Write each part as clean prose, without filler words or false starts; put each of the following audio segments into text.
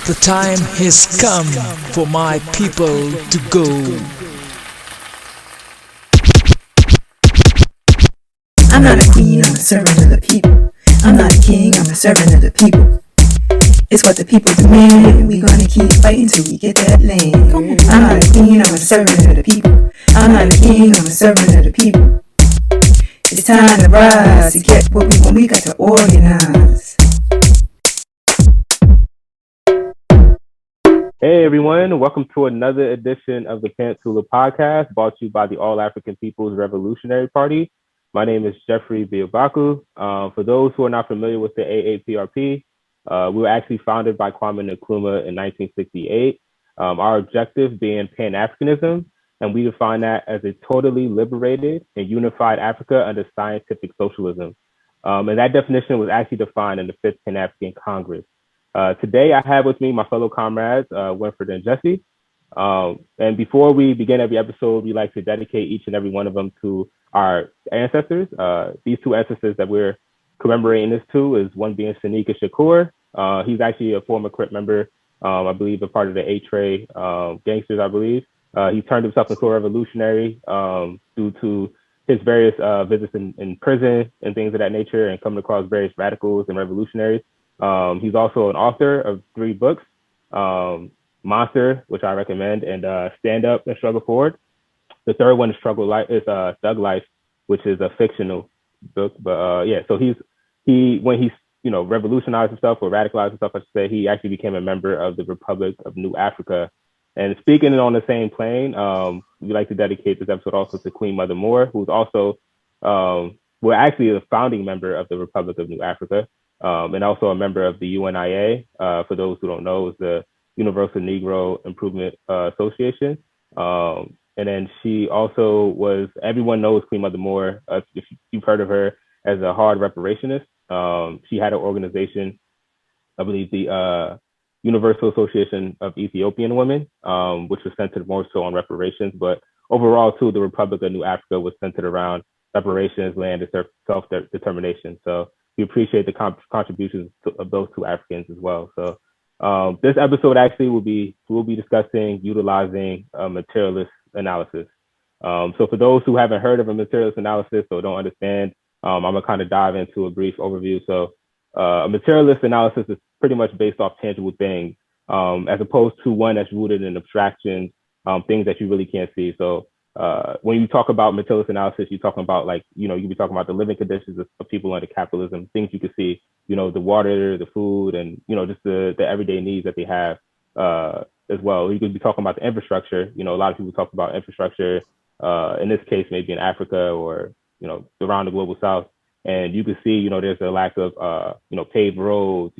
The time has come for my people to go. I'm not a queen, I'm a servant of the people. I'm not a king, I'm a servant of the people. It's what the people demand. We gonna keep fighting till we get that land. I'm not a queen, I'm a servant of the people. I'm not a king, I'm a servant of the people. It's time to rise to get what we want. We got to organize. Hey everyone, welcome to another edition of the Pantsula Podcast, brought to you by the All African People's Revolutionary Party. My name is Jeffrey Biobaku. For those who are not familiar with the A-APRP, we were actually founded by Kwame Ture in 1968. Our objective being Pan-Africanism, and we define that as a totally liberated and unified Africa under scientific socialism. And that definition was actually defined in the Fifth Pan-African Congress. Today, I have with me my fellow comrades, Winfred and Jeffrey. And before we begin every episode, we like to dedicate each and every one of them to our ancestors. These two ancestors that we're commemorating this to is one being Sanyika Shakur. He's actually a former Crip member, I believe a part of the A-Tray gangsters, I believe. He turned himself into a revolutionary due to his various visits in prison and things of that nature, and coming across various radicals and revolutionaries. He's also an author of 3 books, Monster, which I recommend, and Stand Up and Struggle Forward. The third one is Thug Life, which is a fictional book. But so when he revolutionized himself or radicalized himself, I should say, he actually became a member of the Republic of New Africa. And speaking on the same plane, we like to dedicate this episode also to Queen Mother Moore, who's also actually a founding member of the Republic of New Africa. And also a member of the UNIA. For those who don't know, is the Universal Negro Improvement Association. And then she also was, everyone knows Queen Mother Moore, if you've heard of her, as a hard reparationist. She had an organization, I believe the Universal Association of Ethiopian Women, which was centered more so on reparations. But overall, too, the Republic of New Africa was centered around reparations, land, and self-determination. So we appreciate the contributions of those two Africans as well. So this episode actually we'll be discussing utilizing a materialist analysis. So for those who haven't heard of a materialist analysis or don't understand, I'm gonna kind of dive into a brief overview. So a materialist analysis is pretty much based off tangible things, as opposed to one that's rooted in abstractions, things that you really can't see. So when you talk about materialist analysis, you're talking about you'll be talking about the living conditions of people under capitalism, things you can see, the water, the food, and, just the everyday needs that they have as well. You could be talking about the infrastructure. A lot of people talk about infrastructure, in this case, maybe in Africa or, around the global South. And you can see, there's a lack of, paved roads,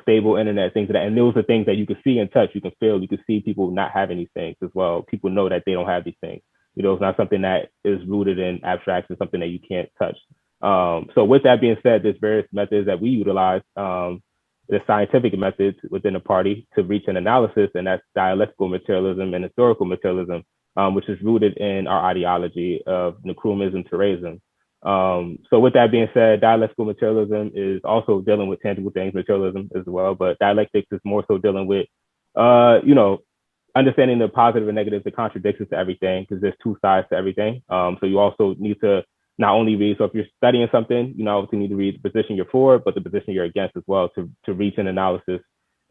stable internet, things like that. And those are things that you can see and touch, you can feel, you can see people not having these things as well. People know that they don't have these things. It's not something that is rooted in abstraction, something that you can't touch. So with that being said, there's various methods that we utilize, the scientific methods within the party to reach an analysis, and that's dialectical materialism and historical materialism, which is rooted in our ideology of Nkrumah's Tourism. So with that being said, dialectical materialism is also dealing with tangible things, materialism as well, but dialectics is more so dealing with, understanding the positive and negative, the contradictions to everything, because there's two sides to everything. So you also need to not only read, so if you're studying something, you obviously need to read the position you're for, but the position you're against as well to reach an analysis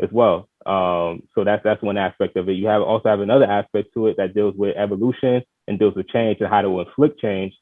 as well. So that's one aspect of it. You also have another aspect to it that deals with evolution and deals with change and how to inflict change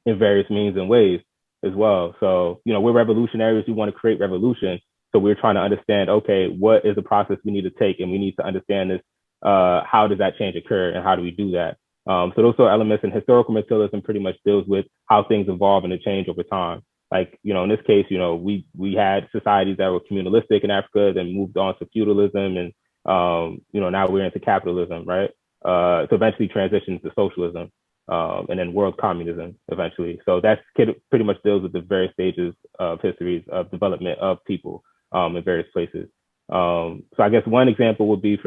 in various means and ways as well. So, we're revolutionaries. We want to create revolution. So we're trying to understand, okay, what is the process we need to take? And we need to understand this. How does that change occur and how do we do that? So those are elements, and historical materialism pretty much deals with how things evolve and change over time. Like, in this case, we had societies that were communalistic in Africa, then moved on to feudalism, and, now we're into capitalism, right? To eventually transition to socialism. And then world communism eventually. So that's pretty much deals with the various stages of histories of development of people in various places. So I guess one example would be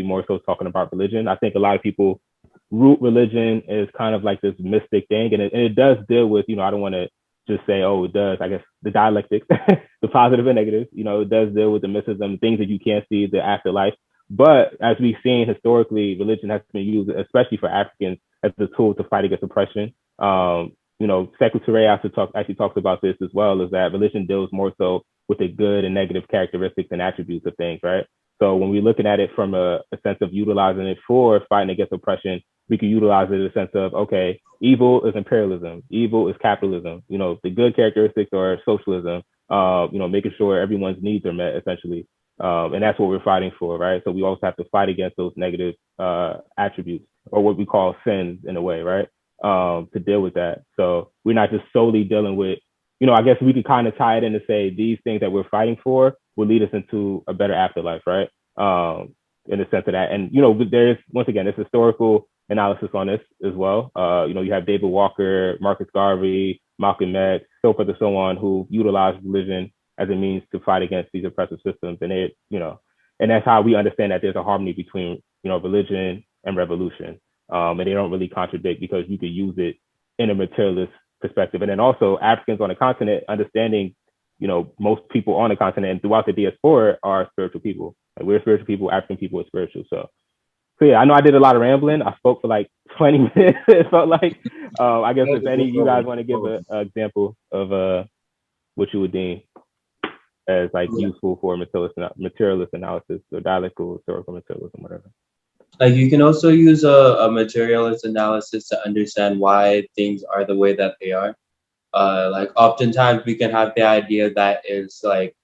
more so talking about religion. I think a lot of people root religion as kind of like this mystic thing, and it does deal with, I don't want to just say, oh, it does. I guess the dialectics, the positive and negative, it does deal with the mysticism, things that you can't see, the afterlife. But as we've seen historically, religion has been used, especially for Africans, as a tool to fight against oppression. Shakur Ture actually talks about this as well, is that religion deals more so with the good and negative characteristics and attributes of things, right? So when we're looking at it from a sense of utilizing it for fighting against oppression, we can utilize it in the sense of, okay, evil is imperialism, evil is capitalism. The good characteristics are socialism, making sure everyone's needs are met, essentially. And that's what we're fighting for, right? So we also have to fight against those negative attributes, or what we call sins in a way, right? To deal with that. So we're not just solely dealing with, I guess we could kind of tie it in to say these things that we're fighting for will lead us into a better afterlife, right? In the sense of that. And, there's, once again, there's historical analysis on this as well. You have David Walker, Marcus Garvey, Malcolm X, so forth and so on, who utilize religion as a means to fight against these oppressive systems. And and that's how we understand that there's a harmony between, religion and revolution. And they don't really contradict, because you could use it in a materialist perspective. And then also Africans on the continent, understanding, most people on the continent and throughout the diaspora are spiritual people. Like, we're spiritual people, African people are spiritual. So yeah, I know I did a lot of rambling. I spoke for like 20 minutes. It felt like, I guess if any of you guys want to give an example of what you would deem as like useful for materialist analysis, or dialectical historical materialism, whatever. Like, you can also use a materialist analysis to understand why things are the way that they are. Like, oftentimes we can have the idea that is like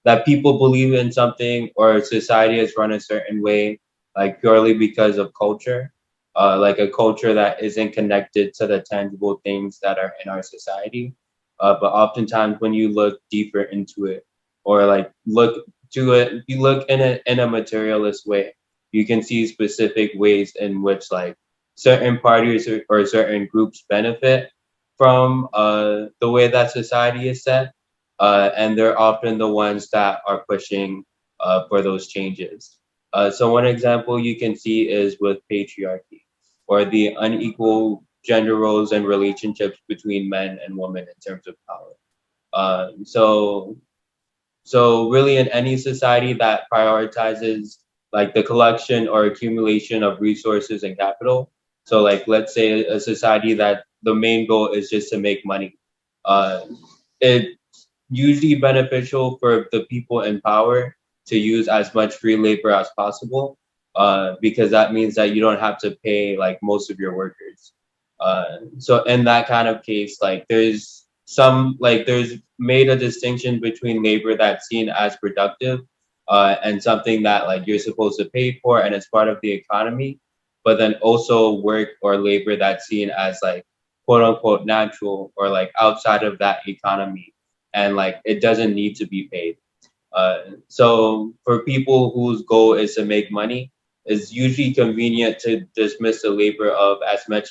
that people believe in something, or society is run a certain way, like purely because of culture, like a culture that isn't connected to the tangible things that are in our society. But oftentimes when you look deeper into it, or like look to it, you look in a materialist way, you can see specific ways in which like certain parties or certain groups benefit from the way that society is set. And they're often the ones that are pushing for those changes. So one example you can see is with patriarchy, or the unequal gender roles and relationships between men and women in terms of power. So really, in any society that prioritizes like the collection or accumulation of resources and capital, so like let's say a society that the main goal is just to make money, it's usually beneficial for the people in power to use as much free labor as possible, because that means that you don't have to pay like most of your workers. So in that kind of case, like there's made a distinction between labor that's seen as productive and something that like you're supposed to pay for and it's part of the economy, but then also work or labor that's seen as like quote unquote natural, or like outside of that economy, and like it doesn't need to be paid. So for people whose goal is to make money, it's usually convenient to dismiss the labor of as much,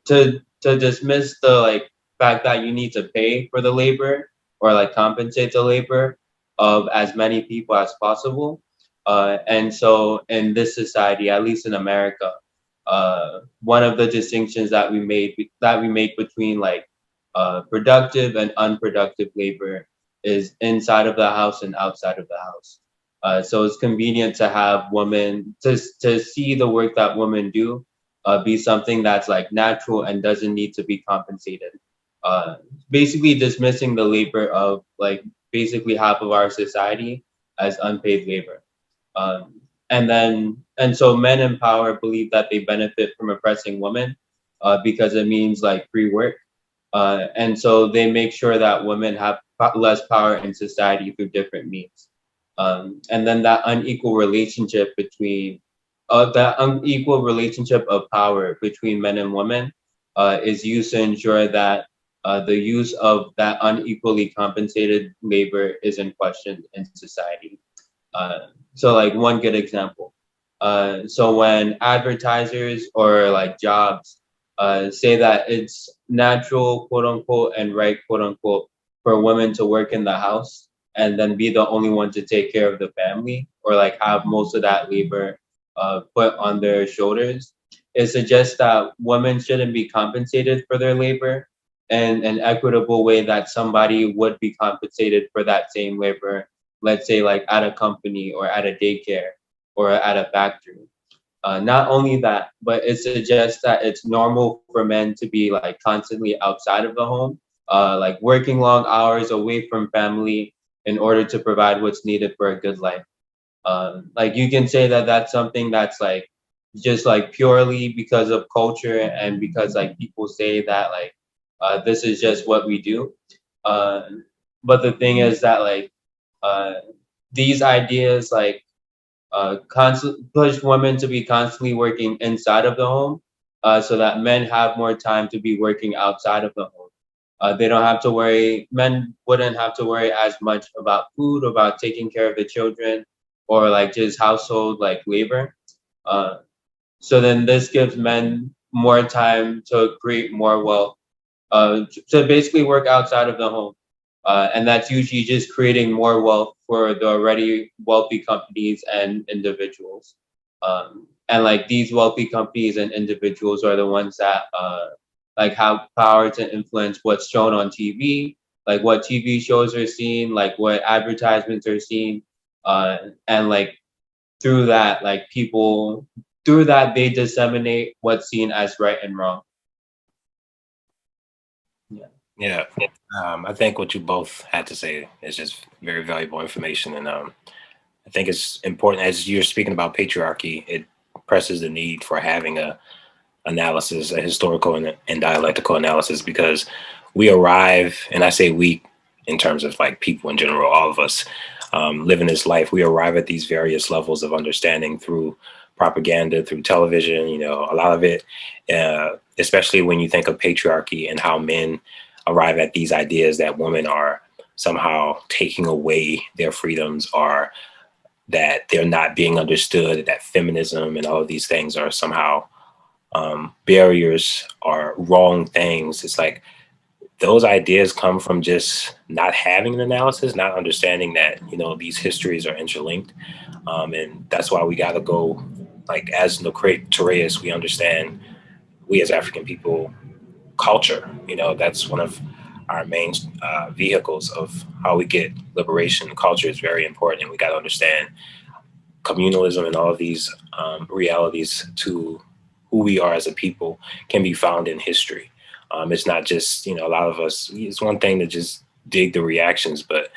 to dismiss the like fact that you need to pay for the labor, or like compensate the labor of as many people as possible. And so in this society, at least in America, one of the distinctions that we make between like productive and unproductive labor is inside of the house and outside of the house. So it's convenient to have women to see the work that women do be something that's like natural and doesn't need to be compensated. Basically dismissing the labor of like basically half of our society as unpaid labor. And so men in power believe that they benefit from oppressing women because it means like free work. And so they make sure that women have less power in society through different means. And then that unequal relationship of power between men and women is used to ensure that the use of that unequally compensated labor isn't questioned in society. So like one good example. So when advertisers or like jobs say that it's natural, quote unquote, and right, quote unquote, for women to work in the house and then be the only one to take care of the family, or like have most of that labor put on their shoulders, it suggests that women shouldn't be compensated for their labor, an equitable way that somebody would be compensated for that same labor, let's say like at a company or at a daycare or at a factory. Not only that, but it suggests that it's normal for men to be like constantly outside of the home, like working long hours away from family in order to provide what's needed for a good life. Like you can say that that's something that's like just like purely because of culture and because like people say that like this is just what we do. Uh, but the thing is that like uh, these ideas like push women to be constantly working inside of the home, so that men have more time to be working outside of the home. They don't have to worry, men wouldn't have to worry as much about food, about taking care of the children, or like just household like labor. Uh, so then this gives men more time to create more wealth, to basically work outside of the home. And that's usually just creating more wealth for the already wealthy companies and individuals. And like these wealthy companies and individuals are the ones that like have power to influence what's shown on TV, like what TV shows are seen, like what advertisements are seen, and like through that, like people through that they disseminate what's seen as right and wrong. Yeah. I think what you both had to say is just very valuable information. And I think it's important, as you're speaking about patriarchy, it presses the need for having a analysis, a historical and dialectical analysis, because we arrive, and I say we in terms of like people in general, all of us living this life, we arrive at these various levels of understanding through propaganda, through television, a lot of it, especially when you think of patriarchy and how men arrive at these ideas that women are somehow taking away their freedoms, or that they're not being understood, that feminism and all of these things are somehow barriers or wrong things. It's like those ideas come from just not having an analysis, not understanding that, these histories are interlinked. And that's why we got to go, like, as Tureus, we understand, we as African people, culture, that's one of our main vehicles of how we get liberation. Culture is very important, and we got to understand communalism and all of these realities to who we are as a people can be found in history. It's not just, a lot of us, it's one thing to just dig the reactions, but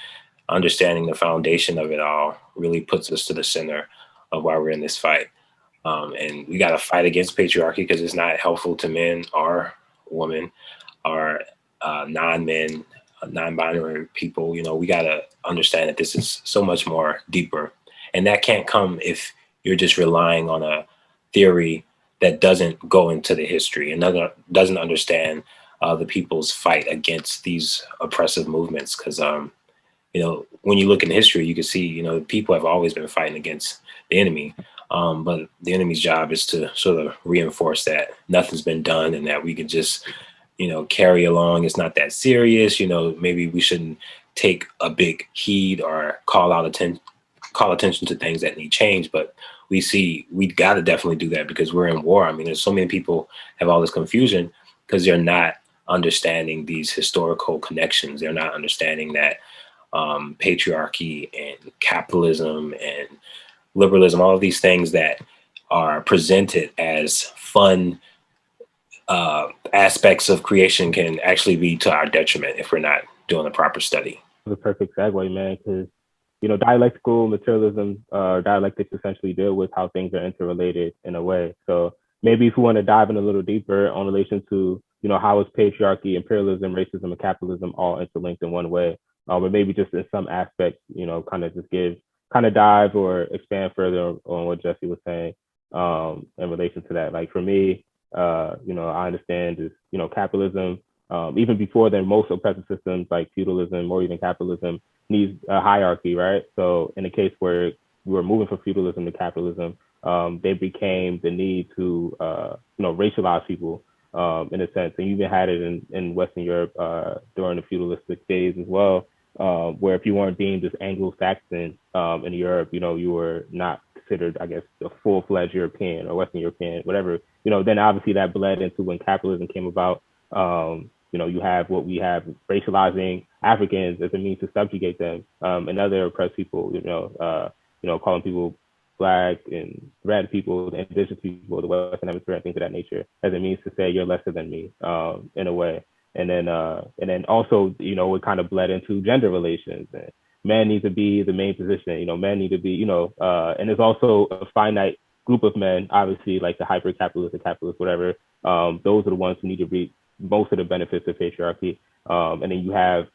understanding the foundation of it all really puts us to the center of why we're in this fight. And we got to fight against patriarchy because it's not helpful to men or women or non-men, non-binary people. We got to understand that this is so much more deeper. And that can't come if you're just relying on a theory that doesn't go into the history and doesn't understand the people's fight against these oppressive movements. Because, when you look in history, you can see, people have always been fighting against the enemy. But the enemy's job is to sort of reinforce that nothing's been done and that we can just, carry along. It's not that serious. Maybe we shouldn't take a big heed or call attention to things that need change. But we got to definitely do that because we're in war. I mean, there's so many people have all this confusion because they're not understanding these historical connections. They're not understanding that patriarchy and capitalism and liberalism, all of these things that are presented as fun aspects of creation can actually be to our detriment if we're not doing a proper study. The perfect segue, man, because dialectical materialism, dialectics essentially deal with how things are interrelated in a way. So maybe if we want to dive in a little deeper on relation to, how is patriarchy, imperialism, racism, and capitalism all interlinked in one way, but maybe just in some aspects, kind of dive or expand further on what Jesse was saying in relation to that. Like for me, I understand is, capitalism, even before then, most oppressive systems like feudalism or even capitalism needs a hierarchy, right? So in the case where we were moving from feudalism to capitalism, there became the need to, racialize people in a sense. And you even had it in Western Europe during the feudalistic days as well, where if you weren't deemed as Anglo-Saxon in Europe, you were not considered, I guess, a full-fledged European or Western European, whatever. Then obviously that bled into when capitalism came about. you have what we have, racializing Africans as a means to subjugate them, and other oppressed people, calling people Black and red people, the indigenous people, the Western Hemisphere, and things of that nature, as a means to say you're lesser than me, in a way. And then also, it kind of bled into gender relations. And men need to be the main position. Men need to be, and there's also a finite group of men, obviously, like the hyper-capitalists, the capitalists, whatever. Those are the ones who need to reap most of the benefits of patriarchy. And then you have,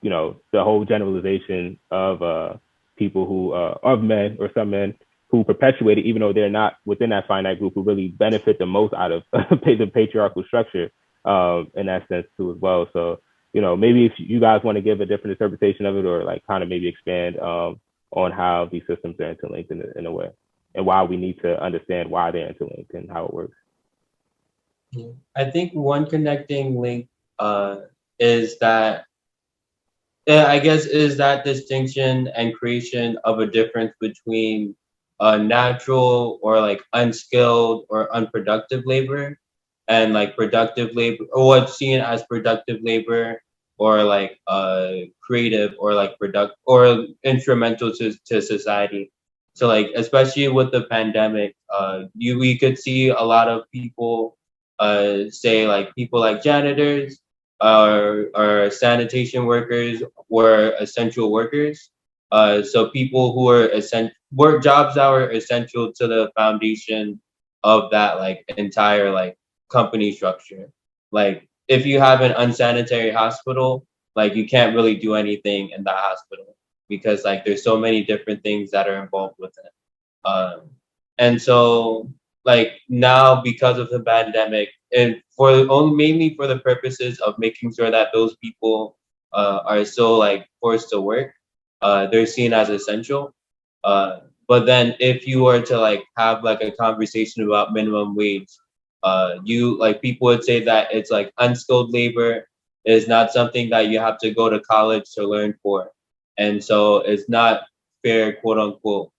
the whole generalization of people who, of men or some men, who perpetuate it, even though they're not within that finite group, who really benefit the most out of the patriarchal structure, in that sense too as well. So, maybe if you guys want to give a different interpretation of it, or like kind of maybe expand on how these systems are interlinked in a way, and why we need to understand why they're interlinked and how it works. I think one connecting link is that distinction and creation of a difference between natural or like unskilled or unproductive labor, and like productive labor, or what's seen as productive labor, or like creative, or like product, or instrumental to society. So like, especially with the pandemic, we could see a lot of people say like people like janitors or sanitation workers were essential workers. So people who are work jobs that were essential to the foundation of that like entire like company structure. Like if you have an unsanitary hospital, like you can't really do anything in that hospital, because like there's so many different things that are involved with it. And so like now, because of the pandemic, and mainly for the purposes of making sure that those people are still like forced to work, they're seen as essential. But then if you were to like have like a conversation about minimum wage, people would say that it's like unskilled labor is not something that you have to go to college to learn for. And so it's not fair, quote unquote,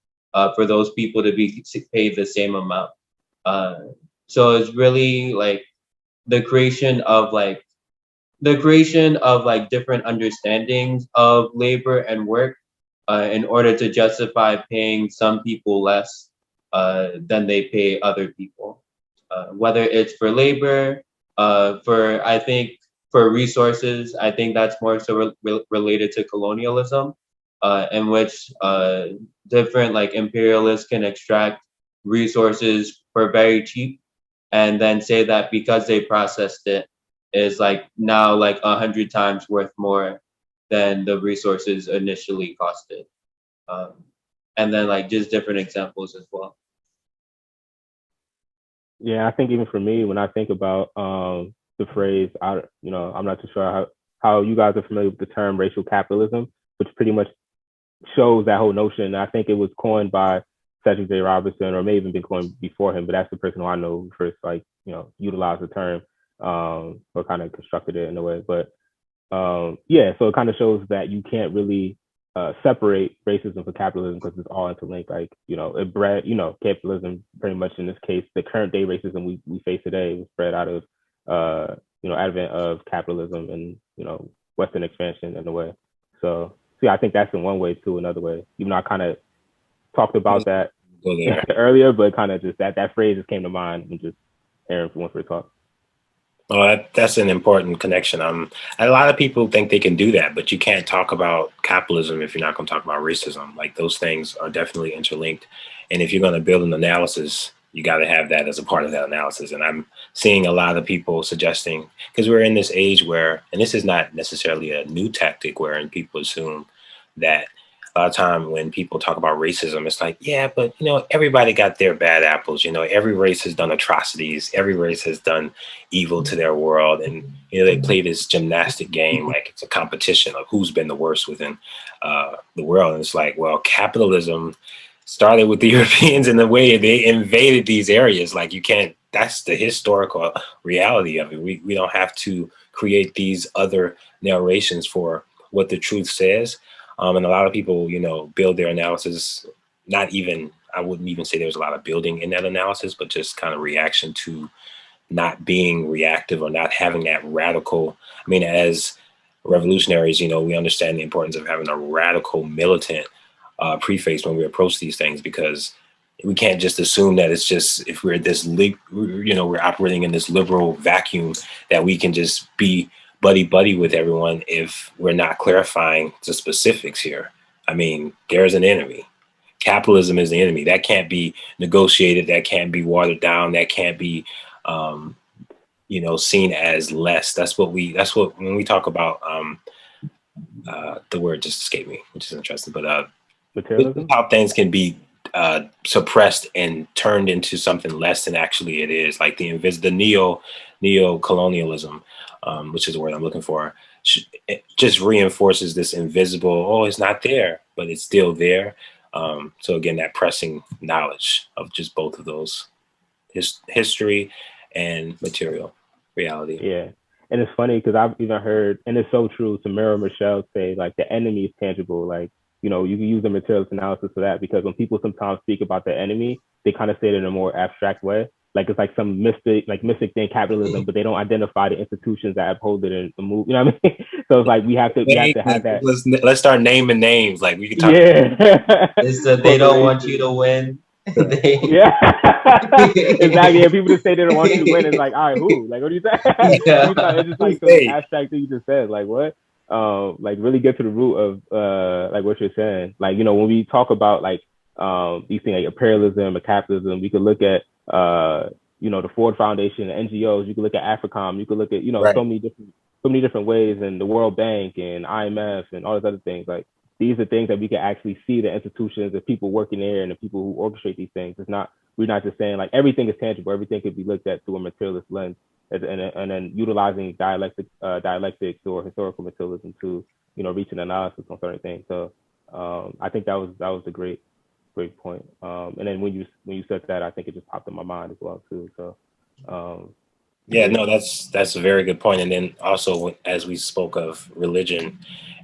for those people to be paid the same amount. So it's really like the creation of different understandings of labor and work, in order to justify paying some people less than they pay other people, whether it's for labor, for resources. I think that's more so related to colonialism, in which different like imperialists can extract resources for very cheap, and then say that because they processed it is like now like 100 times worth more than the resources initially costed. And then like just different examples as well. Yeah, I think even for me, when I think about the phrase, I'm not too sure how you guys are familiar with the term racial capitalism, which pretty much shows that whole notion. I think it was coined by Cedric J. Robinson, or may even been coined before him, but that's the person who I know who first utilized the term, or kind of constructed it in a way. But so it kind of shows that you can't really separate racism from capitalism, because it's all interlinked. Like, it bred, capitalism, pretty much in this case, the current day racism we face today was bred out of, advent of capitalism and, Western expansion in a way. So yeah, I think that's in one way too. Another way, even though I kind of talked about that earlier, but kind of just that phrase just came to mind when just hearing from Winfred talk. Oh, that's an important connection. A lot of people think they can do that, but you can't talk about capitalism if you're not going to talk about racism. Like, those things are definitely interlinked. And if you're going to build an analysis, you got to have that as a part of that analysis. And I'm seeing a lot of people suggesting, because we're in this age where, and this is not necessarily a new tactic, wherein people assume that a lot of time when people talk about racism, it's like, yeah, but everybody got their bad apples. Every race has done atrocities. Every race has done evil to their world. And, they play this gymnastic game like it's a competition of who's been the worst within the world. And it's like, well, capitalism started with the Europeans in the way they invaded these areas. Like, you can't, that's the historical reality of it. We don't have to create these other narrations for what the truth says. And a lot of people, build their analysis, I wouldn't even say there was a lot of building in that analysis, but just kind of reaction to not being reactive or not having that radical. I mean, as revolutionaries, we understand the importance of having a radical militant preface when we approach these things, because we can't just assume that it's just, if we're we're operating in this liberal vacuum, that we can just be buddy with everyone if we're not clarifying the specifics here. I mean, there's an enemy. Capitalism is the enemy. That can't be negotiated. That can't be watered down. That can't be, seen as less. That's what when we talk about, the word just escaped me, which is interesting, but Materialism? how things can be suppressed and turned into something less than actually it is, like the neo-colonialism, which is the word I'm looking for. It just reinforces this invisible, oh, it's not there, but it's still there. So again, that pressing knowledge of just both of those, history and material reality. Yeah. And it's funny because I've even heard, and it's so true, Tamara Michelle say, like, the enemy is tangible. Like, you can use the materialist analysis for that, because when people sometimes speak about the enemy, they kind of say it in a more abstract way. Like, it's like some mystic thing, capitalism, but they don't identify the institutions that uphold it and move. You know what I mean? So it's like we have to have that. Let's start naming names. Like, we can talk. Yeah. It's that they don't want you to win. Yeah. Exactly. And people just say they don't want you to win. It's like, all right, who? Like, what do you say? Yeah. It's just like some abstract thing you just said. Like, what? Like, really get to the root of like what you're saying. Like, when we talk about like these things like imperialism or capitalism, we could look at the Ford Foundation, the NGOs. You could look at AFRICOM. You could look at Right. so many different ways, and the World Bank and IMF and all those other things. Like, these are things that we can actually see the institutions, the people working there, and the people who orchestrate these things. We're not just saying like everything is tangible. Everything could be looked at through a materialist lens, and then utilizing dialectics or historical materialism to reach an analysis on certain things. So I think that was a great point. And then when you said that, I think it just popped in my mind as well too. So that's a very good point. And then also, as we spoke of religion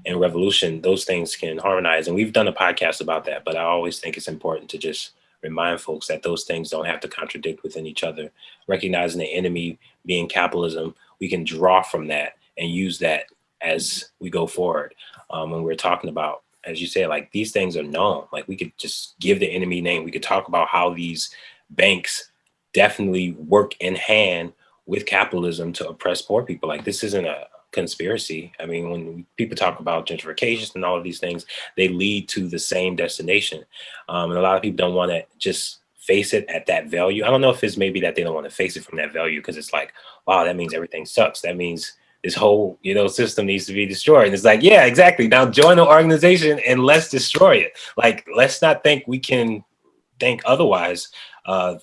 and revolution, those things can harmonize. And we've done a podcast about that, but I always think it's important to just remind folks that those things don't have to contradict within each other. Recognizing the enemy being capitalism, we can draw from that and use that as we go forward. When we're talking about, as you say, like, these things are known. Like, we could just give the enemy name. We could talk about how these banks definitely work in hand with capitalism to oppress poor people. Like, this isn't a conspiracy. I mean, when people talk about gentrification and all of these things, they lead to the same destination. And a lot of people don't want to just face it at that value. I don't know if it's maybe that they don't want to face it from that value, because it's like, wow, that means everything sucks. That means this whole, system needs to be destroyed. And it's like, yeah, exactly. Now join the organization and let's destroy it. Like, let's not think we can think otherwise.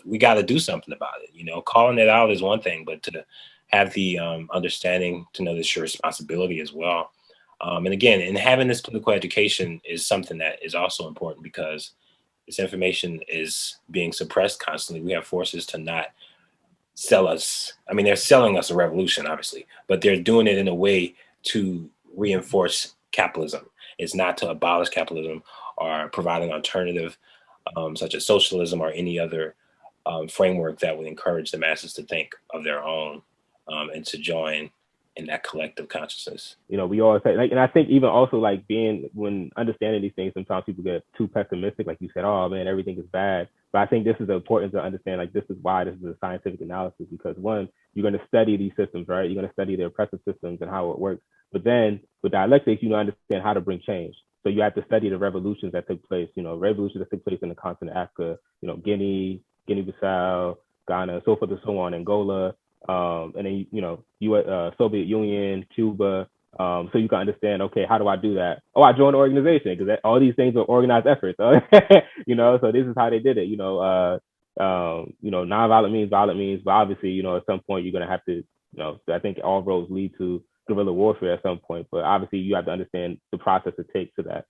We got to do something about it. Calling it out is one thing, but to have the understanding to know that's your responsibility as well. And again, and having this political education is something that is also important, because this information is being suppressed constantly. We have forces to not sell us. I mean, they're selling us a revolution, obviously, but they're doing it in a way to reinforce capitalism. It's not to abolish capitalism or provide an alternative, such as socialism or any other framework that would encourage the masses to think of their own and to join in that collective consciousness. We always say, like, and I think even also, like, when understanding these things, sometimes people get too pessimistic, like you said, oh man, everything is bad. But I think this is important to understand, like, this is why this is a scientific analysis, because one, you're going to study these systems, right? You're going to study the oppressive systems and how it works. But then with dialectics, you understand how to bring change. So you have to study the revolutions that took place, revolutions that took place in the continent of Africa, Guinea, Guinea-Bissau, Ghana, so forth and so on, Angola, and then Soviet Union, Cuba. So you can understand, okay, how do I do that? Oh, I joined the organization, because all these things are organized efforts. So this is how they did it. Non-violent means violent means, but obviously, at some point you're gonna have to, I think all roads lead to guerrilla warfare at some point. But obviously, you have to understand the process it takes to that.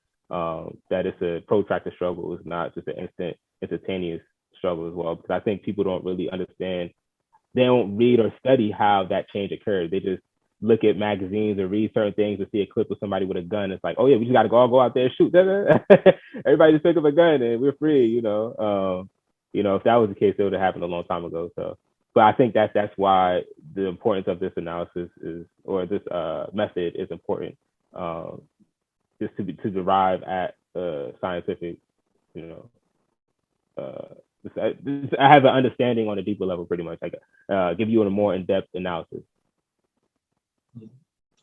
That it's a protracted struggle. It's not just an instant, instantaneous struggle as well. Because I think people don't really understand. They don't read or study how that change occurred. They just look at magazines or read certain things and see a clip of somebody with a gun. It's like, oh yeah, we just got to go out there and shoot. Everybody just pick up a gun and we're free. If that was the case, it would have happened a long time ago. So but I think that's why the importance of this analysis is, or this method is important, just to derive at scientific, you know, I have an understanding on a deeper level, pretty much, like give you a more in-depth analysis.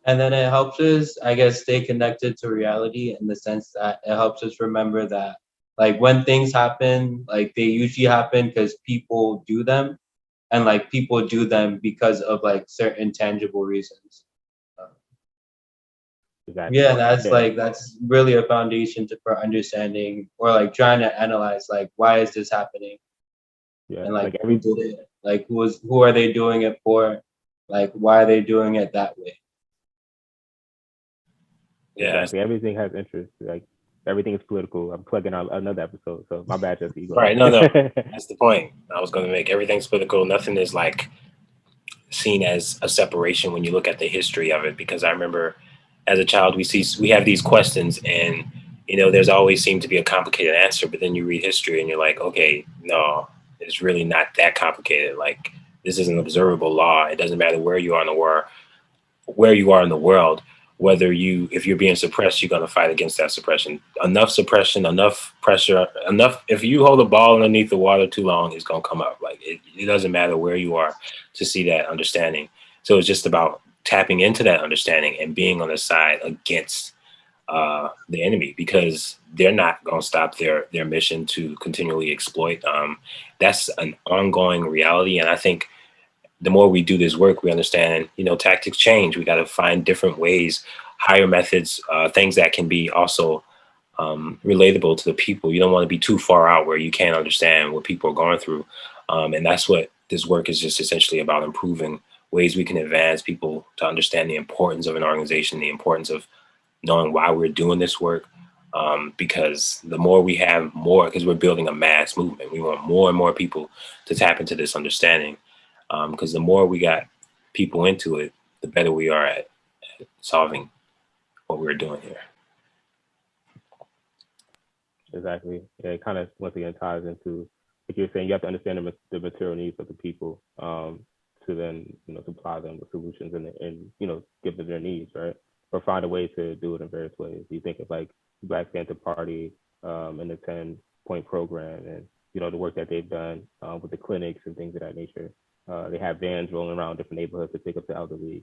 And then it helps us, I guess, stay connected to reality in the sense that it helps us remember that, like, when things happen, like, they usually happen because people do them, and like people do them because of like certain tangible reasons. Exactly. Yeah, that's really a foundation for understanding, or like trying to analyze, like, why is this happening? Yeah, and like who did it? Like who are they doing it for? Like, why are they doing it that way? Yeah, exactly. Everything has interest. Like, everything is political. I'm plugging out another episode, so my bad, Jesse. Right? No, that's the point I was going to make. Everything's political. Nothing is like seen as a separation when you look at the history of it. Because I remember, as a child, we have these questions, and there's always seemed to be a complicated answer. But then you read history, and you're like, okay, no, it's really not that complicated. Like, this is an observable law. It doesn't matter where you are in the world. If you're being suppressed, you're going to fight against that suppression. Enough suppression, enough pressure, enough. If you hold a ball underneath the water too long, it's going to come up. Like, it doesn't matter where you are to see that understanding. So it's just about tapping into that understanding and being on the side against the enemy, because they're not going to stop their mission to continually exploit. That's an ongoing reality. And I think the more we do this work, we understand, tactics change. We got to find different ways, higher methods, things that can be also relatable to the people. You don't want to be too far out where you can't understand what people are going through. And that's what this work is just essentially about: improving ways we can advance people to understand the importance of an organization, the importance of knowing why we're doing this work. Because the more we have because we're building a mass movement, we want more and more people to tap into this understanding. Because the more we got people into it, the better we are at solving what we're doing here. Exactly. Yeah, it kind of once again ties into, like you're saying, you have to understand the material needs of the people, to then supply them with solutions and give them their needs, right? Or find a way to do it in various ways. You think of like Black Panther Party and the 10-point program, and the work that they've done with the clinics and things of that nature. They have vans rolling around different neighborhoods to pick up the elderly.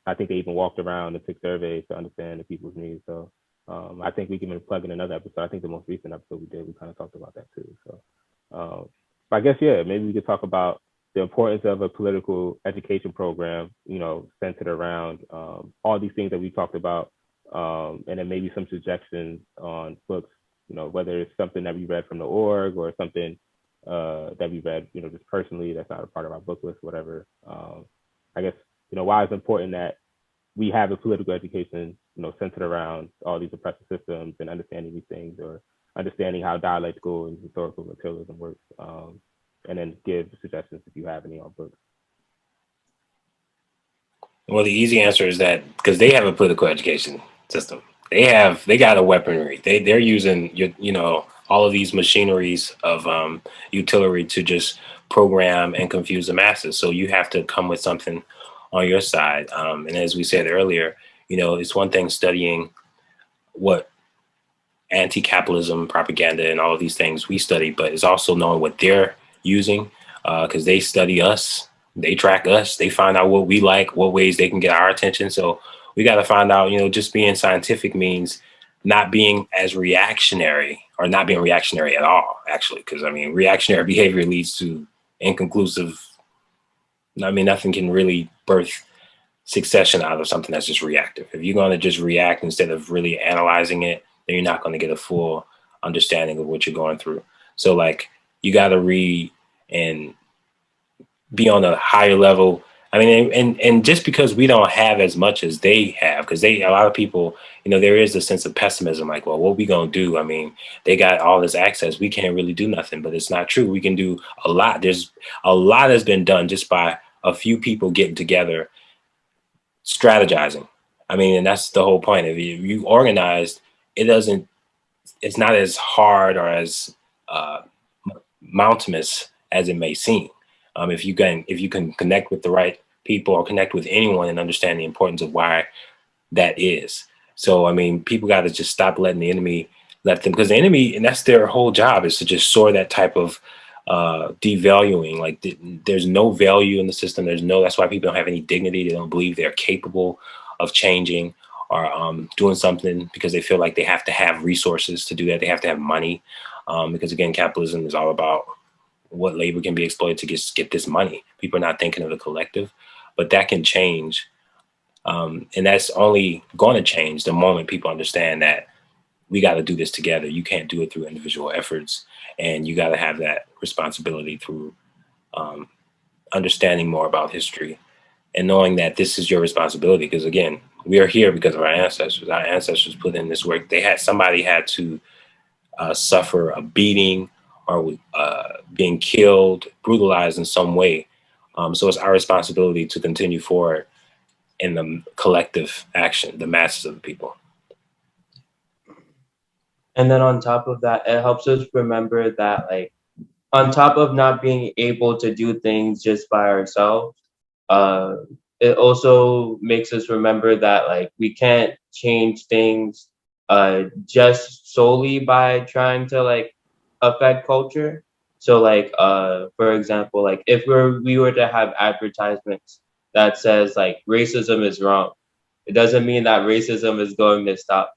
I think they even walked around and took surveys to understand the people's needs. So I think we can plug in another episode. I think the most recent episode we did, we kind of talked about that too. So I guess, yeah, maybe we could talk about the importance of a political education program, centered around all these things that we talked about, and then maybe some suggestions on books, whether it's something that we read from the org or something that we read, just personally, that's not a part of our book list, whatever. I guess, why it's important that we have a political education, centered around all these oppressive systems and understanding these things, or understanding how dialectical and historical materialism works, and then give suggestions if you have any on books. Well, the easy answer is that because they have a political education system, they got a weaponry. They're using all of these machineries of utility to just program and confuse the masses. So you have to come with something on your side. And as we said earlier, it's one thing studying what anti-capitalism propaganda and all of these things we study, but it's also knowing what they're using, because they study us, they track us, they find out what we like, what ways they can get our attention. So we got to find out, just being scientific means not being as reactionary, or not being reactionary at all, actually, because reactionary behavior leads to inconclusive. Nothing can really birth succession out of something that's just reactive. If you're going to just react instead of really analyzing it, then you're not going to get a full understanding of what you're going through. So like, you got to read and be on a higher level. And just because we don't have as much as they have, because a lot of people, there is a sense of pessimism, like, well, what we gonna do? They got all this access, we can't really do nothing. But it's not true. We can do a lot. There's a lot that's been done just by a few people getting together, strategizing. And that's the whole point. If you organized, it's not as hard or as mountainous as it may seem. If you can connect with the right people or connect with anyone and understand the importance of why that is. So, I mean, people got to just stop letting the enemy let them, because the enemy, and that's their whole job, is to just soar that type of devaluing. Like there's no value in the system. That's why people don't have any dignity. They don't believe they're capable of changing or doing something, because they feel like they have to have resources to do that. They have to have money, because again, capitalism is all about what labor can be exploited to get this money. People are not thinking of the collective, but that can change. And that's only going to change the moment people understand that we got to do this together. You can't do it through individual efforts, and you got to have that responsibility through understanding more about history and knowing that this is your responsibility. Because again, we are here because of our ancestors. Our ancestors put in this work. Somebody had to suffer a beating or being killed, brutalized in some way. So it's our responsibility to continue forward in the collective action, the masses of the people. And then on top of that, it helps us remember that, like, on top of not being able to do things just by ourselves, it also makes us remember that, like, we can't change things just solely by trying to, like, affect culture. So, like, for example, like, if we were to have advertisements that says, like, racism is wrong, it doesn't mean that racism is going to stop.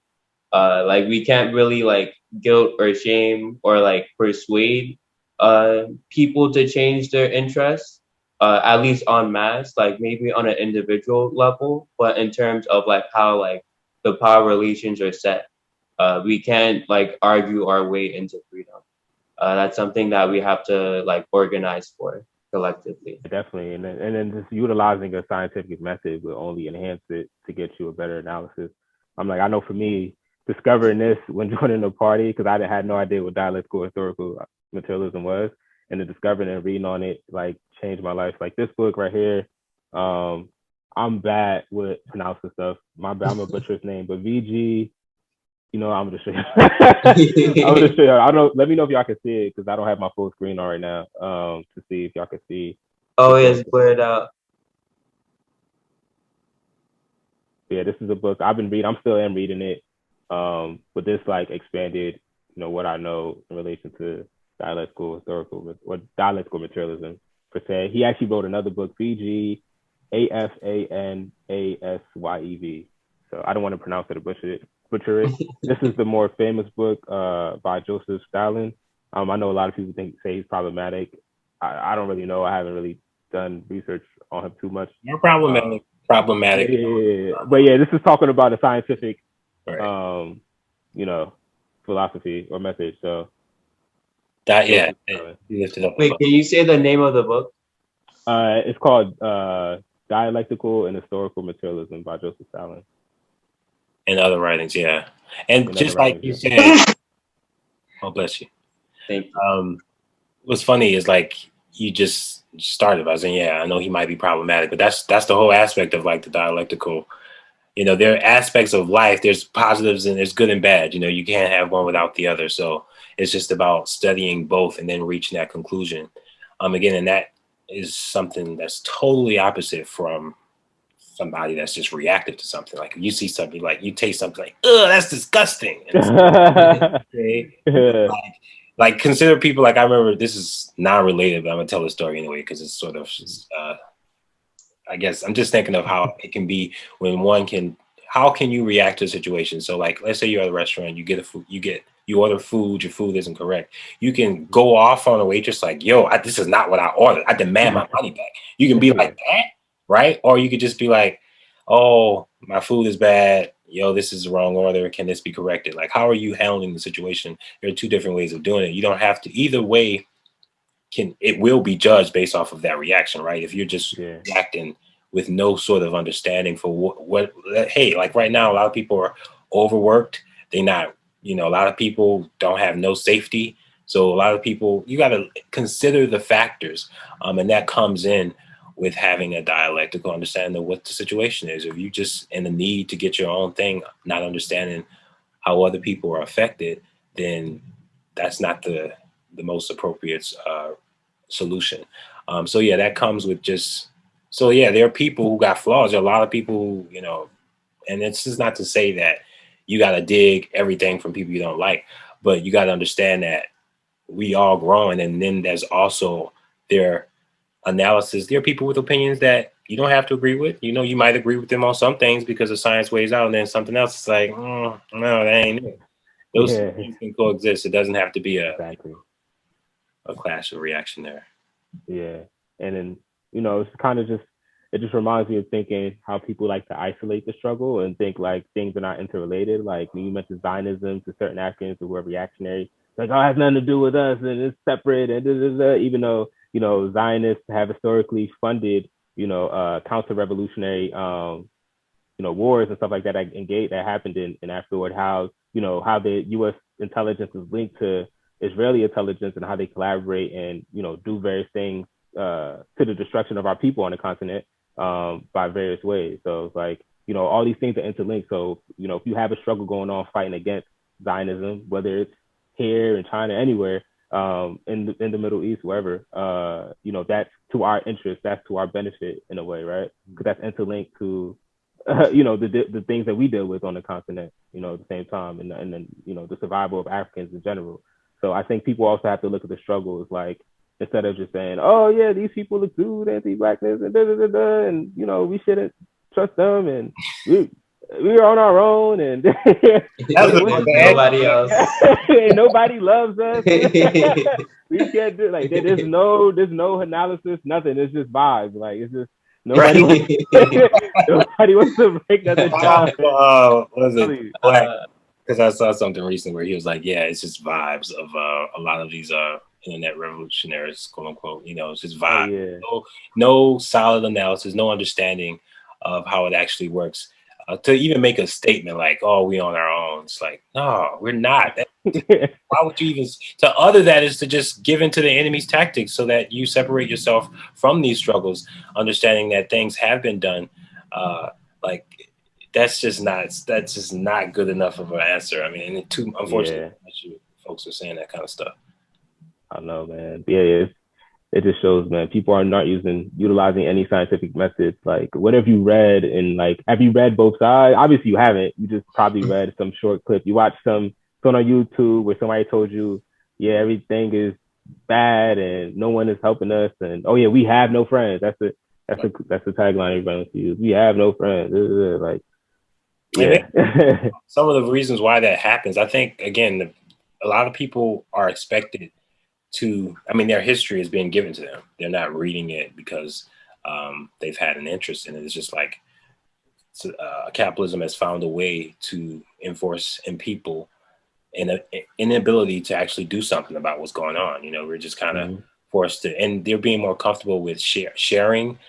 Like, we can't really, like, guilt or shame or, like, persuade people to change their interests, at least en masse, like maybe on an individual level, but in terms of, like, how, like, the power relations are set, we can't, like, argue our way into freedom. That's something that we have to, like, organize for collectively. Definitely, and then just utilizing a scientific method will only enhance it to get you a better analysis. I know for me, discovering this when joining the party, because I had no idea what dialectical historical materialism was, and then discovering and reading on it, like, changed my life. Like this book right here, I'm bad with pronouncing stuff. My bad, I'm gonna butcher his name, but VG. I'm gonna show you. I'm gonna show you. I don't. Let me know if y'all can see it, because I don't have my full screen on right now. To see if y'all can see. Oh yes, blurred out. Yeah, this is a book I've been reading. I'm still reading it. But this, like, expanded, what I know in relation to dialectical historical or dialectical materialism per se. He actually wrote another book, VG Afanasyev. So I don't want to pronounce it or butcher it. This is the more famous book by Joseph Stalin. I know a lot of people say he's problematic. I don't really know. I haven't really done research on him too much. You're problematic. Yeah. But yeah, this is talking about a scientific, right. Philosophy or message. So that, yeah. You lifted up. Wait, can you say the name of the book? It's called Dialectical and Historical Materialism by Joseph Stalin. And other writings, yeah. And just like you said, oh, bless you. Thank you. What's funny is, like, you just started by saying, yeah, I know he might be problematic, but that's the whole aspect of, like, the dialectical. There are aspects of life. There's positives and there's good and bad. You can't have one without the other. So it's just about studying both and then reaching that conclusion. Again, and that is something that's totally opposite from somebody that's just reactive to something. Like, if you see something, like, you taste something, like, oh, that's disgusting. Like, consider people, like, I remember, this is non-related, but I'm gonna tell the story anyway, because it's sort of, I guess I'm just thinking of how it can be when how can you react to a situation? So, like, let's say you're at a restaurant, you order food, your food isn't correct. You can go off on a waitress like, yo, this is not what I ordered. I demand my money back. You can be like that, right? Or you could just be like, oh, my food is bad. Yo, this is the wrong order. Can this be corrected? Like, how are you handling the situation? There are two different ways of doing it. You don't have to, either way, it will be judged based off of that reaction, right? If you're just reacting with no sort of understanding for what, hey, like right now, a lot of people are overworked. They're not, a lot of people don't have no safety. So a lot of people, you got to consider the factors. And that comes in with having a dialectical understanding of what the situation is. If you just in the need to get your own thing, not understanding how other people are affected, then that's not the most appropriate solution. So yeah, that comes with just, so yeah, there are people who got flaws. There are a lot of people who, you know, and it's just not to say that you got to dig everything from people you don't like, but you got to understand that we all growing. And then there's also their analysis. There are people with opinions that you don't have to agree with. You know, you might agree with them on some things because the science weighs out, and then something else is like, no, that ain't it. Those things can coexist. It doesn't have to be a clash of reaction there. Yeah. And then, you know, it's kind of just, it just reminds me of thinking how people like to isolate the struggle and think like things are not interrelated. Like when you mentioned Zionism to certain Africans who are reactionary, like, oh, it has nothing to do with us and it's separate and even though, you know, Zionists have historically funded, you know, counter-revolutionary, you know, wars and stuff like that that happened in Africa, how, you know, how the U.S. intelligence is linked to Israeli intelligence and how they collaborate and, you know, do various things to the destruction of our people on the continent by various ways. So it's like, you know, all these things are interlinked. So, you know, if you have a struggle going on fighting against Zionism, whether it's here in China, anywhere, in the Middle East, wherever, you know, that's to our interest, that's to our benefit in a way, right? Because that's interlinked to, you know, the things that we deal with on the continent, you know, at the same time, and then, you know, the survival of Africans in general. So I think people also have to look at the struggles, like, instead of just saying, oh yeah, these people exude anti-blackness and and you know, we shouldn't trust them and we're on our own and nobody else. and nobody loves us. We can't do like there's no analysis, nothing. It's just vibes. Like it's just nobody wants to break that down. Was it because I saw something recently where he was like, yeah, it's just vibes of a lot of these internet revolutionaries, quote unquote. You know, it's just vibes. Oh, yeah. No solid analysis, no understanding of how it actually works. To even make a statement like, oh, we on our own. It's like, no, we're not. Why would you even, to other that is to just give into the enemy's tactics so that you separate yourself from these struggles, understanding that things have been done. Like, that's just not good enough of an answer. I mean, and unfortunately, folks are saying that kind of stuff. I know, man. Yeah, it just shows, man, people are not utilizing any scientific methods. Like, what have you read? And like, have you read both sides? Obviously, you haven't. You just probably read some short clip. You watched something on YouTube where somebody told you, yeah, everything is bad and no one is helping us. And oh yeah, we have no friends. That's the tagline everybody wants to use. We have no friends. Like, yeah. Some of the reasons why that happens, I think, again, a lot of people are expected to, I mean, their history is being given to them. They're not reading it because they've had an interest in it. It's just like capitalism has found a way to enforce in people an inability to actually do something about what's going on. You know, we're just kind of forced to, and they're being more comfortable with sharing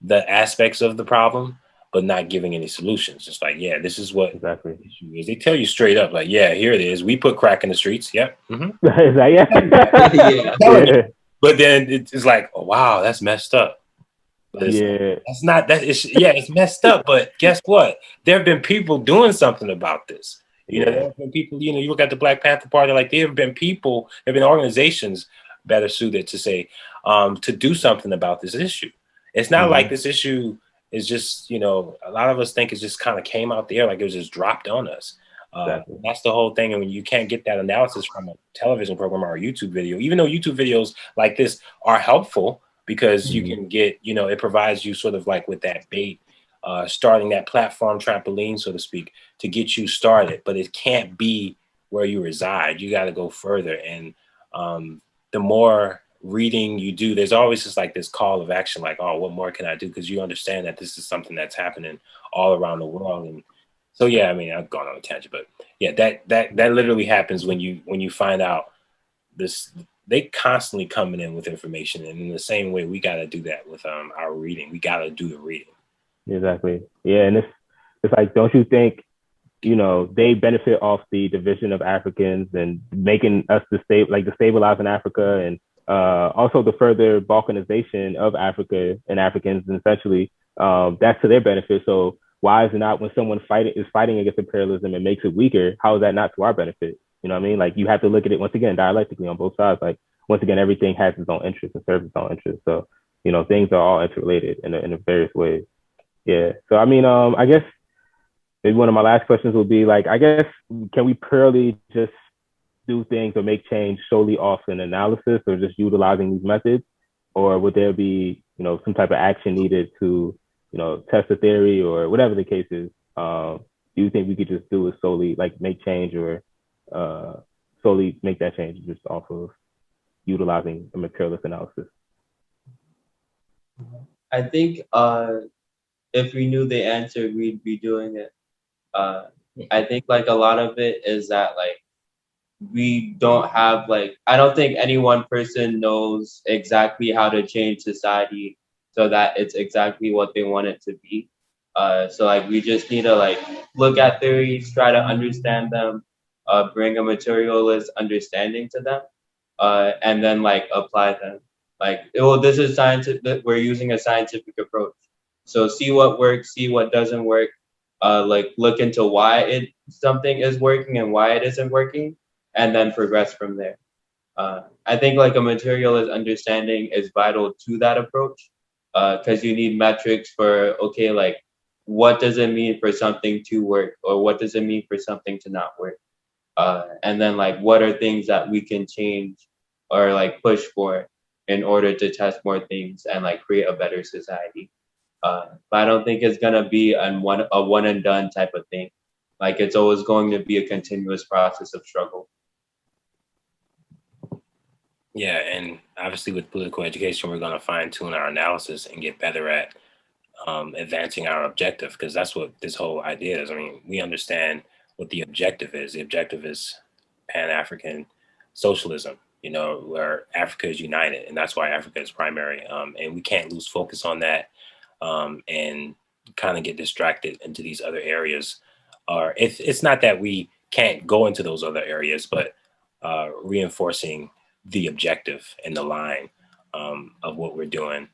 the aspects of the problem, but not giving any solutions. Just like, yeah, this is what exactly the issue is. They tell you straight up, like, yeah, here it is. We put crack in the streets. Yep. But then it's like, oh, wow, that's messed up. But that's not that. It's messed up. But guess what? There have been people doing something about this. You know, there have been people. You know, you look at the Black Panther Party. Like, there have been people. There have been organizations better suited to say to do something about this issue. It's not like this issue. It's just, you know, a lot of us think it just kind of came out the air, like it was just dropped on us. That's the whole thing. And when you can't get that analysis from a television program or a YouTube video, even though YouTube videos like this are helpful because you can get, you know, it provides you sort of like with that bait, starting that platform trampoline, so to speak, to get you started. But it can't be where you reside. You got to go further. And the more reading you do, there's always just like this call of action, like, oh, what more can I do? Because you understand that this is something that's happening all around the world. And so, yeah, I mean, I've gone on a tangent, but yeah, that literally happens when you find out this. They constantly coming in with information, and in the same way, we got to do that with our reading. We got to do the reading. Exactly. Yeah, and it's like, don't you think, you know, they benefit off the division of Africans and making us destabilizing Africa, and also the further balkanization of Africa and Africans, and essentially that's to their benefit. So why is it not, when someone is fighting against imperialism and makes it weaker, how is that not to our benefit? You know what I mean? Like, you have to look at it once again dialectically on both sides. Like, once again, everything has its own interest and serves its own interest. So, things are all interrelated in a various ways. Yeah. So, I mean, I guess maybe one of my last questions would be like, I guess, can we purely just do things or make change solely off an analysis or just utilizing these methods? Or would there be, some type of action needed to, test a theory or whatever the case is? Do you think we could just do it solely, like make change or solely make that change just off of utilizing a materialist analysis? I think if we knew the answer, we'd be doing it. I think like a lot of it is that like we don't have I don't think any one person knows exactly how to change society so that it's exactly what they want it to be. So like we just need to like look at theories, try to understand them, bring a materialist understanding to them, and then like apply them. This is scientific. We're using a scientific approach. So see what works, see what doesn't work. Look into why something is working and why it isn't working, and then progress from there. I think like a materialist understanding is vital to that approach, because you need metrics for what does it mean for something to work, or what does it mean for something to not work, and then like what are things that we can change or like push for in order to test more things and like create a better society. But I don't think it's gonna be a one and done type of thing. Like it's always going to be a continuous process of struggle. Yeah, and obviously with political education, we're going to fine tune our analysis and get better at advancing our objective, because that's what this whole idea is. I mean, we understand what the objective is. The objective is Pan-African socialism, where Africa is united, and that's why Africa is primary. And we can't lose focus on that and kind of get distracted into these other areas. Or it's not that we can't go into those other areas, but reinforcing the objective and the line of what we're doing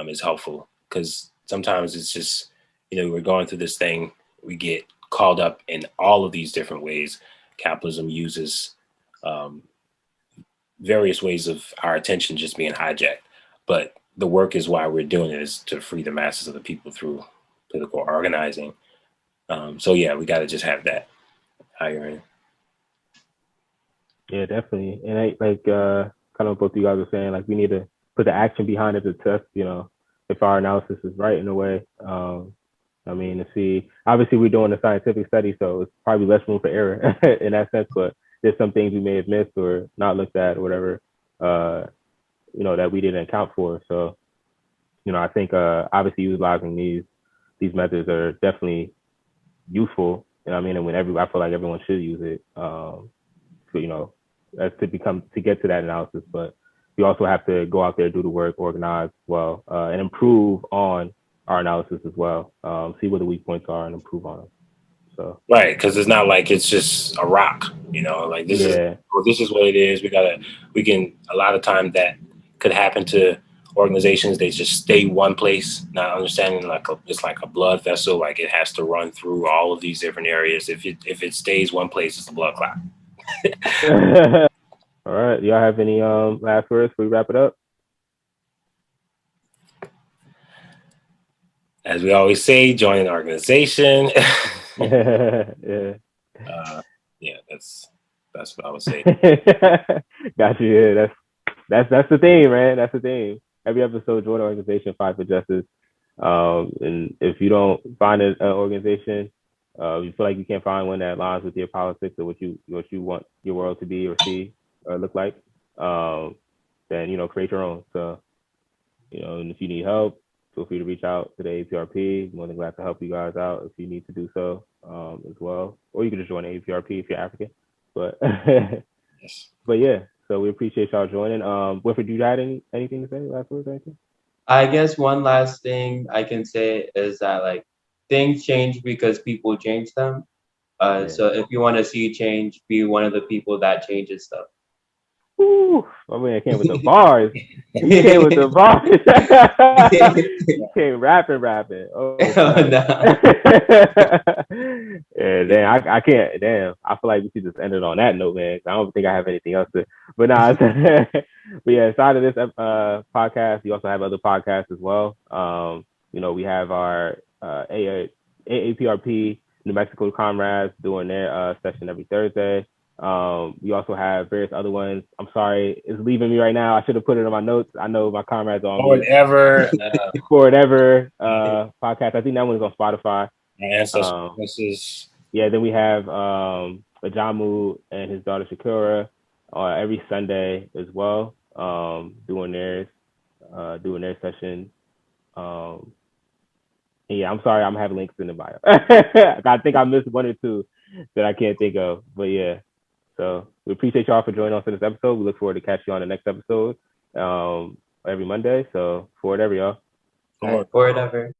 is helpful, because sometimes it's just, we're going through this thing, we get called up in all of these different ways. Capitalism uses various ways of our attention just being hijacked, but the work is why we're doing it, is to free the masses of the people through political organizing. So yeah, we got to just have that higher end. Yeah, definitely. And kind of what you guys were saying, like we need to put the action behind it to test, if our analysis is right in a way. To see, obviously we're doing a scientific study, so it's probably less room for error in that sense, but there's some things we may have missed or not looked at or whatever, that we didn't account for. So, I think obviously utilizing these methods are definitely useful. And I feel like everyone should use it. To get to that analysis, but we also have to go out there, do the work, organize well, and improve on our analysis as well. See what the weak points are and improve on them. So right, because it's not like it's just a rock, this is what it is. A lot of time that could happen to organizations. They just stay one place, not understanding it's like a blood vessel, like it has to run through all of these different areas. If it stays one place, it's a blood clot. All right. Do y'all have any last words before we wrap it up? As we always say, join an organization. Yeah. That's what I would say. Got you. Yeah, that's the theme, man. That's the theme. Every episode, join an organization, fight for justice. And if you don't find an organization, you feel like you can't find one that aligns with your politics or what you want your world to be or see or look like, then create your own. So and if you need help, feel free to reach out to the A-APRP. More than glad to help you guys out if you need to do so as well. Or you can just join the A-APRP if you're African. But yes. But yeah, so we appreciate y'all joining. Winfred, do you have anything to say? Last words, anything? I guess one last thing I can say is that things change because people change them. So if you want to see change, be one of the people that changes stuff. Ooh, I came with the bars. You came with the bars. You came rapping. Oh, no. Yeah, damn, I can't. Damn, I feel like we should just end it on that note, man. I don't think I have anything else to. But nah, but yeah, aside of this podcast, we also have other podcasts as well. We have our A-APRP New Mexico comrades doing their session every Thursday. We also have various other ones. I'm sorry, it's leaving me right now. I should have put it in my notes. I know my comrades on Whatever. Forever podcast. I think that one is on Spotify. Yeah, then we have Ajamu and his daughter Shakur every Sunday as well, doing their session. Yeah, I'm sorry, I'm having links in the bio. I think I missed one or two that I can't think of, but yeah. So we appreciate y'all for joining us in this episode. We look forward to catching you on the next episode every Monday. So forever, y'all. Forever.